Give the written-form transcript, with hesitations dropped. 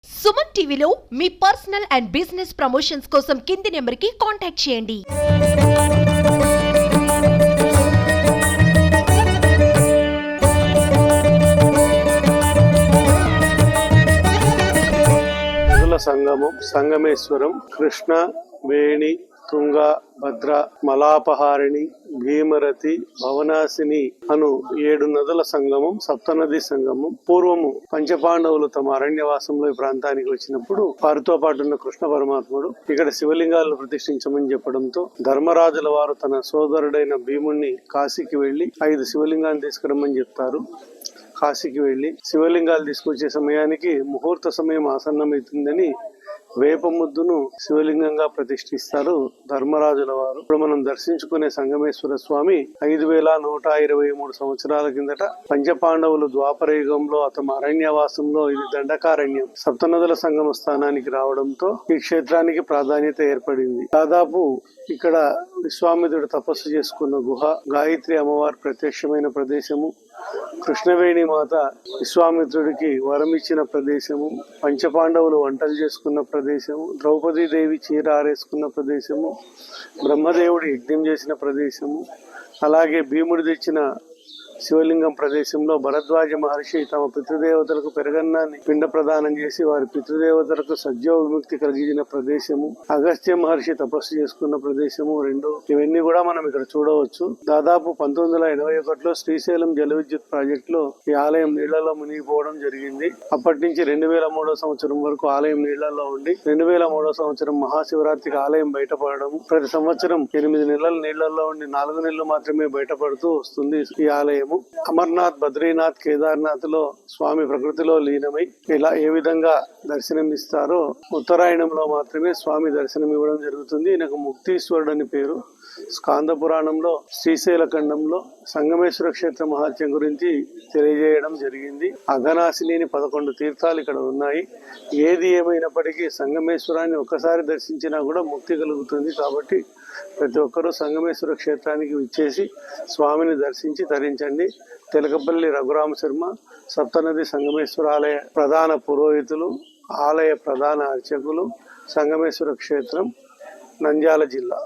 సుమన్ టీవీలో మీ personal and business promotions కోసం కింది నెంబర్కి కాంటాక్ట్ చేయండి. నదుల సంగమం సంగమేశ్వరం కృష్ణ, వేణి, తుంగ, భద్ర, మలాపహారిణి, భీమరతి, భవనాశిని అను 7 నదుల సంగమం సప్తనది సంగమం. పూర్వము పంచపాండవులు తమ అరణ్యవాసంలో ఈ ప్రాంతానికి వచ్చినప్పుడు వారితో పాటు ఉన్న కృష్ణ పరమాత్ముడు ఇక్కడ శివలింగాలను ప్రతిష్ఠించమని చెప్పడంతో ధర్మరాజుల వారు తన సోదరుడైన భీముణ్ణి కాశీకి వెళ్లి 5 శివలింగాలను తీసుకురమ్మని చెప్తారు. కాశీకి వెళ్లి శివలింగాలు తీసుకొచ్చే సమయానికి ముహూర్త సమయం ఆసన్నమవుతుందని వేప ముద్దును శివలింగంగా ప్రతిష్ఠిస్తారు ధర్మరాజుల వారు. ఇప్పుడు మనం దర్శించుకునే సంగమేశ్వర స్వామి 5123 సంవత్సరాల కిందట పంచపాండవులు ద్వాపర యుగంలో తమ అరణ్యవాసంలో ఇది దండకారణ్యం సప్తనదుల సంగమ స్థానానికి రావడంతో ఈ క్షేత్రానికి ప్రాధాన్యత ఏర్పడింది. దాదాపు ఇక్కడ విశ్వామిత్రుడు తపస్సు చేసుకున్న గుహ, గాయత్రి అమ్మవారు ప్రత్యక్షమైన ప్రదేశము, కృష్ణవేణి మాత విశ్వామిత్రుడికి వరమిచ్చిన ప్రదేశము, పంచపాండవులు వంటలు చేసుకున్న ప్రదేశము, ద్రౌపదీదేవి చీర ఆరేసుకున్న ప్రదేశము, బ్రహ్మదేవుడు యజ్ఞం చేసిన ప్రదేశము, అలాగే భీముడు తెచ్చిన శివలింగం ప్రదేశంలో భరద్వాజ మహర్షి తమ పితృదేవతలకు పెరగన్నాన్ని పిండ ప్రదానం చేసి వారి పితృదేవతలకు సజ్జో విముక్తి కలిగించిన ప్రదేశము, అగస్త్య మహర్షి తపస్సు చేసుకున్న ప్రదేశము 2 ఇవన్నీ కూడా మనం ఇక్కడ చూడవచ్చు. దాదాపు 1981లో శ్రీశైలం జల విద్యుత్ ప్రాజెక్ట్ లో ఈ ఆలయం నీళ్లలో మునిగిపోవడం జరిగింది. అప్పటి నుంచి 2003 సంవత్సరం వరకు ఆలయం నీళ్లలో ఉండి 2003 సంవత్సరం మహాశివరాత్రికి ఆలయం బయటపడడం, ప్రతి సంవత్సరం 8 నెలలు నీళ్లలో ఉండి 4 నెలలు మాత్రమే బయటపడుతూ వస్తుంది ఈ ఆలయం. అమర్నాథ్, బద్రీనాథ్, కేదార్నాథ్ లో స్వామి ప్రకృతిలో లీనమై ఇలా ఏ విధంగా దర్శనమిస్తారో ఉత్తరాయణంలో మాత్రమే స్వామి దర్శనం ఇవ్వడం జరుగుతుంది. ఈయనకు ముక్తీశ్వరుడు అని పేరు. స్కాంద పురాణంలో శ్రీశైల ఖండంలో సంగమేశ్వర క్షేత్ర మహాత్యం గురించి తెలియజేయడం జరిగింది. అఘనాశిని 11 తీర్థాలు ఇక్కడ ఉన్నాయి. ఏది ఏమైనప్పటికీ సంగమేశ్వరాన్ని ఒక్కసారి దర్శించినా కూడా ముక్తి కలుగుతుంది. కాబట్టి ప్రతి ఒక్కరూ సంగమేశ్వర క్షేత్రానికి విచ్చేసి స్వామిని దర్శించి తరించండి. తెలకపల్లి రఘురామ శర్మ, సప్తనది సంగమేశ్వర ఆలయ ప్రధాన పురోహితులు, ఆలయ ప్రధాన అర్చకులు, సంగమేశ్వర క్షేత్రం, నంద్యాల జిల్లా.